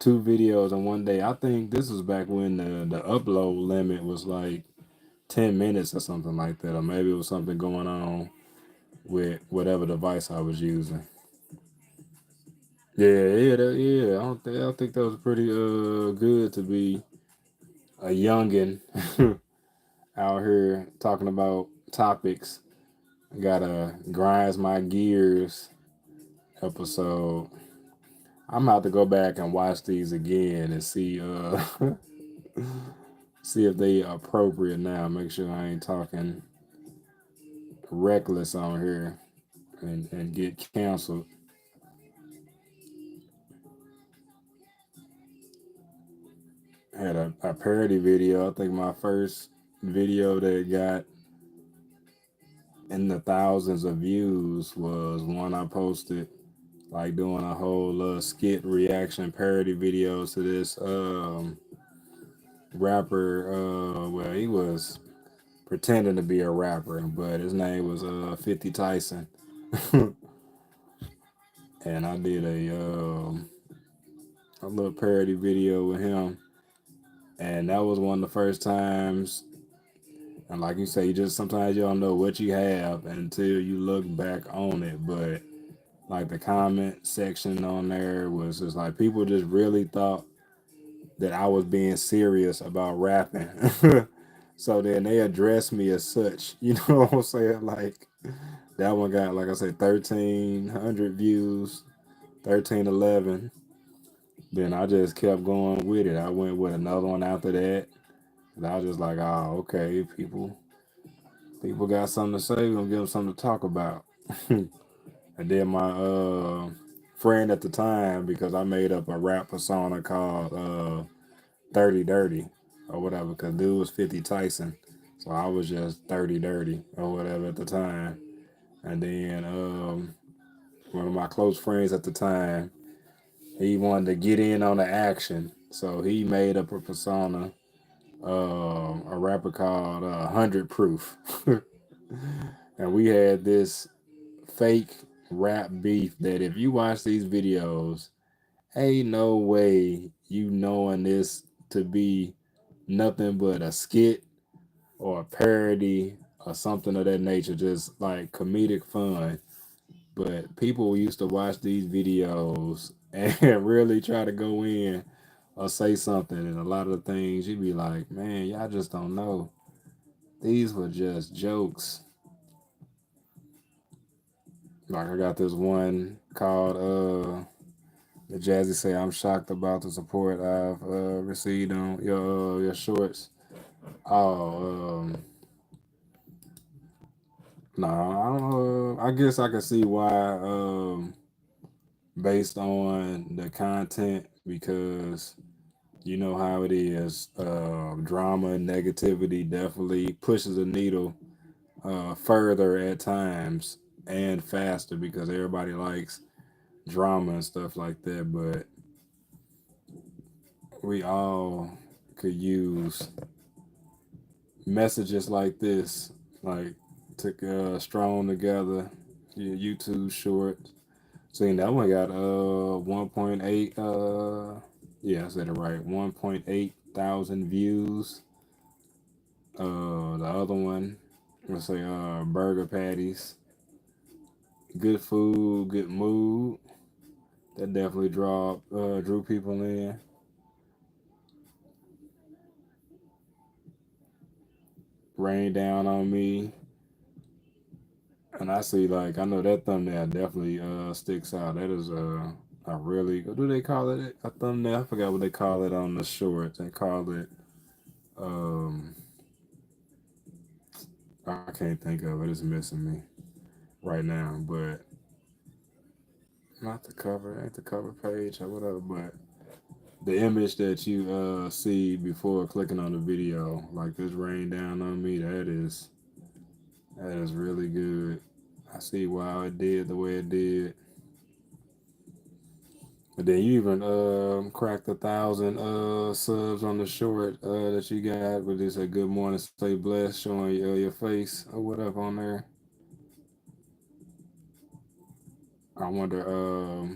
videos in one day. I think this was back when the upload limit was like 10 minutes or something like that, or maybe it was something going on with whatever device I was using. Yeah. I think that was pretty good to be a youngin out here talking about topics. I gotta grinds my gears episode. I'm about to go back and watch these again and see see if they appropriate now. Make sure I ain't talking reckless on here and get canceled. I had a parody video. I think my first video that got in the thousands of views was one I posted, like doing a whole skit reaction parody videos to this rapper. Well, he was pretending to be a rapper, but his name was 50 Tyson. And I did a little parody video with him, and that was one of the first times. And like you say, you just sometimes you don't know what you have until you look back on it. But like the comment section on there was just like people just really thought that I was being serious about rapping. So then they addressed me as such. You know what I'm saying? Like that one got, like I said, 1,300 views, 1311. Then I just kept going with it. I went with another one after that. And I was just like, oh, okay, people got something to say. We're gonna give them something to talk about. And then my friend at the time, because I made up a rap persona called 30 Dirty or whatever, because dude was 50 Tyson. So I was just 30 Dirty or whatever at the time. And then one of my close friends at the time, he wanted to get in on the action. So he made up a persona, a rapper called 100 Proof. And we had this fake rap beef that if you watch these videos, ain't no way you knowing this to be nothing but a skit or a parody or something of that nature, just like comedic fun. But people used to watch these videos and really try to go in or say something, and a lot of the things you'd be like, man, y'all just don't know. These were just jokes. Like I got this one called the Jazzy say, I'm shocked about the support I've received on your shorts. Oh, no, I don't know. I guess I can see why, based on the content, because you know how it is. Drama and negativity definitely pushes the needle further at times and faster because everybody likes drama and stuff like that. But we all could use messages like this, like to strong together. Your YouTube short. See, that one got 1.8 yeah, I said it right. 1.8 thousand views. The other one, let's say burger patties. Good food, good mood. That definitely drew people in. Rain down on me. And I see, like, I know that thumbnail definitely sticks out. That is a really, what do they call it? A thumbnail? I forgot what they call it on the shorts. They call it, um, I can't think of it. It's missing me right now. But not the cover, ain't the cover page or whatever. But the image that you see before clicking on the video, like this rain down on me, that is really good. I see why it did the way it did. But then you even cracked 1,000 subs on the short that you got with this a good morning, stay blessed, showing your face or whatever on there. I wonder,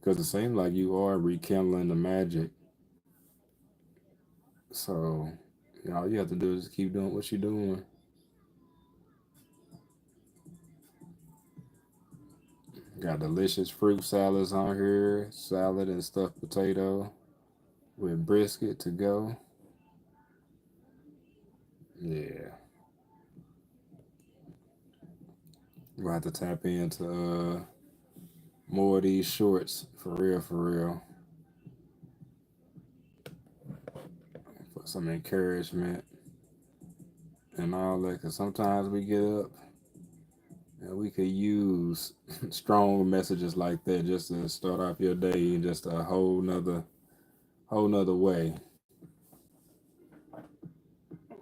because it seems like you are rekindling the magic. So, all you have to do is keep doing what you're doing. Got delicious fruit salads on here, salad and stuffed potato with brisket to go. Yeah, we'll have to tap into more of these shorts for real, for real, for some encouragement and all that. Cause sometimes we get up and we could use strong messages like that just to start off your day in just a whole nother way.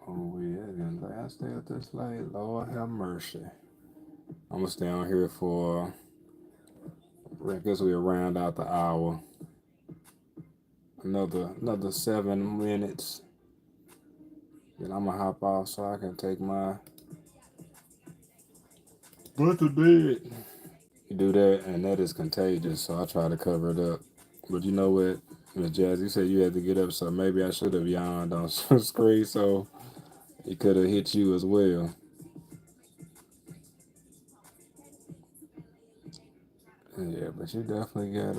Oh yeah, and last day of this late, Lord have mercy. I'm gonna stay on here for, I guess we'll round out the hour. Another 7 minutes. Then I'm gonna hop off so I can take my butt to bed. You do that, and that is contagious. So I try to cover it up. But you know what, Miss Jazz, you said you had to get up, so maybe I should have yawned on screen, so it could have hit you as well. Yeah, but you definitely got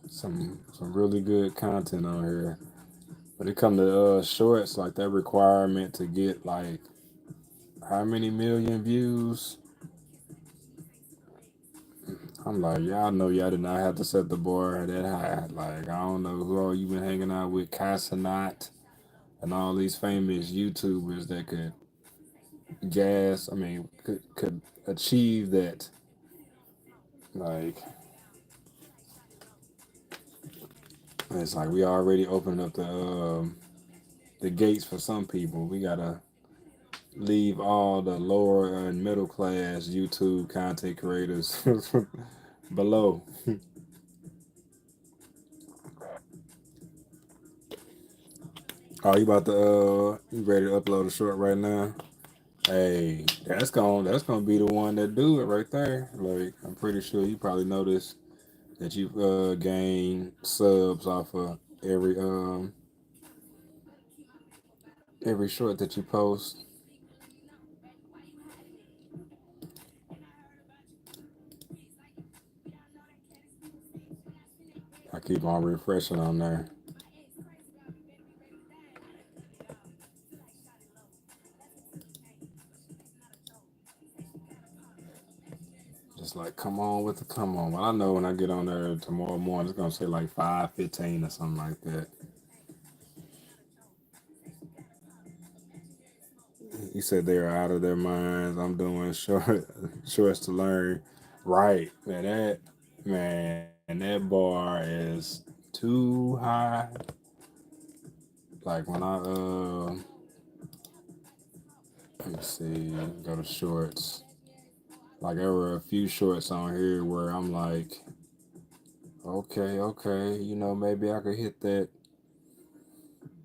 some really good content on here. When it come to shorts, like that requirement to get like how many million views? I'm like, y'all know y'all did not have to set the bar that high. Like, I don't know who all you been hanging out with, Casanat, and all these famous YouTubers that could could achieve that. Like, it's like we already opened up the gates for some people. We gotta leave all the lower and middle class YouTube content creators below. Oh, you about to you ready to upload a short right now? Hey, that's gonna be the one that do it right there. Like I'm pretty sure you probably noticed that you gain subs off of every short that you post. I keep on refreshing on there. Just like come on with the come on. Well, I know when I get on there tomorrow morning, it's gonna say like 5:15 or something like that. You said they're out of their minds. I'm doing shorts to learn. Right, man, that bar is too high. Like when let me see, go to shorts. Like there were a few shorts on here where I'm like, okay, maybe I could hit that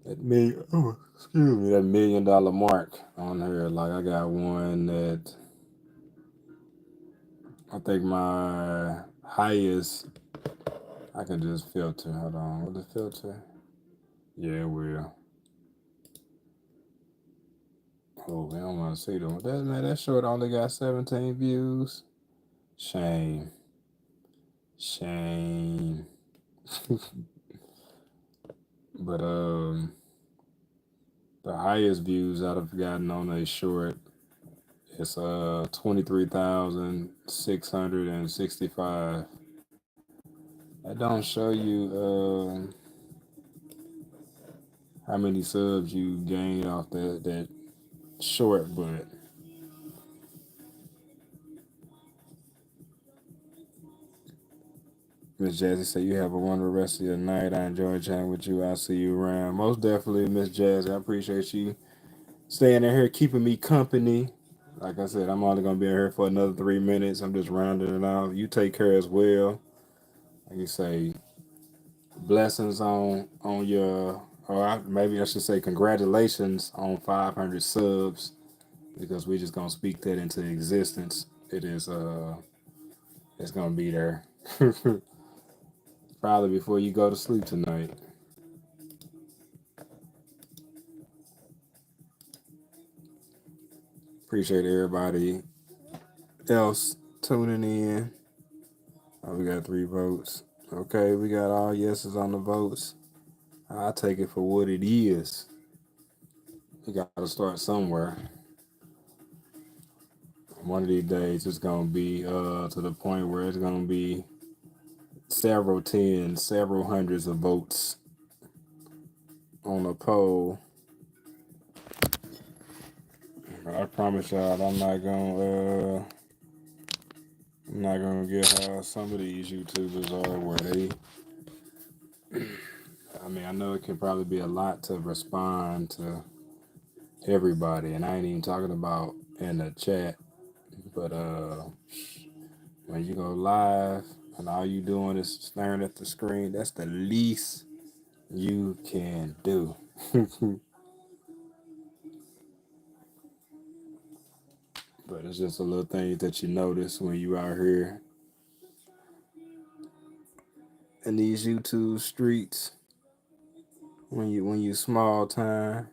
$1 million mark on here. Like I got one that I think my highest I can just filter. Hold on, what the filter? Yeah, it will. Oh, I don't want to see them. That short only got 17 views. Shame, shame. But the highest views I've gotten on a short is 23,665. That don't show you how many subs you gained off that short, but Miss Jazzy said you have a wonderful rest of your night. I enjoyed chatting with you. I'll see you around. Most definitely, Miss Jazzy. I appreciate you staying in here, keeping me company. Like I said, I'm only gonna be in here for another 3 minutes. I'm just rounding it out. You take care as well. Like you say, blessings on your, maybe I should say congratulations on 500 subs because we just gonna speak that into existence. It's gonna be there. Probably before you go to sleep tonight. Appreciate everybody else tuning in. Oh, we got 3 votes. Okay, we got all yeses on the votes. I take it for what it is. You got to start somewhere. One of these days, it's gonna be to the point where it's gonna be several tens, several hundreds of votes on a poll. I promise y'all, I'm not gonna get how some of these YouTubers are where they. I mean, I know it can probably be a lot to respond to everybody, and I ain't even talking about in the chat, but when you go live and all you doing is staring at the screen, that's the least you can do. But it's just a little thing that you notice when you out here in these YouTube streets. When you small time.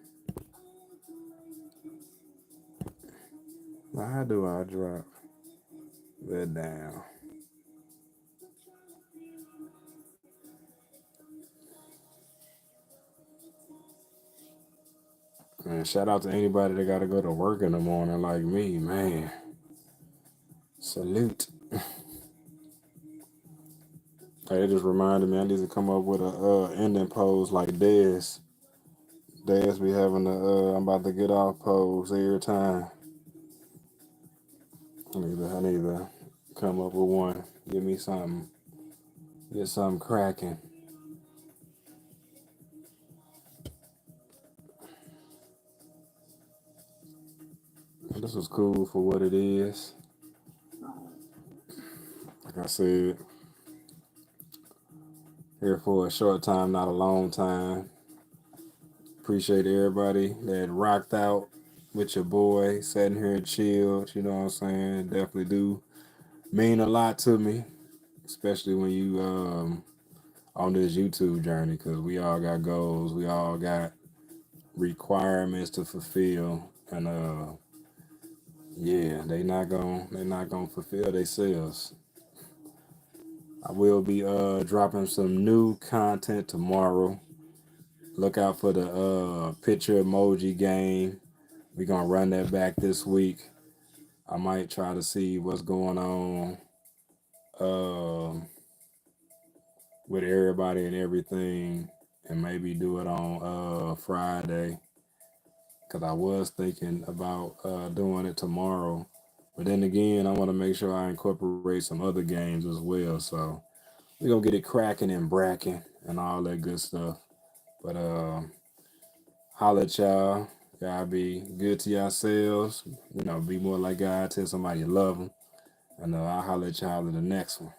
Now, how do I drop that down? Man, shout out to anybody that gotta go to work in the morning like me, man. Salute. Hey, it just reminded me I need to come up with a ending pose like Dez. Dez be having the I'm about to get off pose every time. I need to come up with one. Give me something. Get something cracking. This was cool for what it is. Like I said, here for a short time, not a long time. Appreciate everybody that rocked out with your boy, sitting here and chilled. You know what I'm saying? Definitely do mean a lot to me, especially when you on this YouTube journey, because we all got goals, we all got requirements to fulfill, and yeah, they not gonna fulfill themselves. I will be dropping some new content tomorrow. Look out for the picture emoji game. We're gonna run that back this week. I might try to see what's going on um with everybody and everything, and maybe do it on Friday. Cause I was thinking about doing it tomorrow, but then again, I want to make sure I incorporate some other games as well. So we're gonna get it cracking and bracking and all that good stuff. But holla at y'all. Y'all be good to yourselves. You know, be more like God. Tell somebody you love them. And I'll holler at y'all in the next one.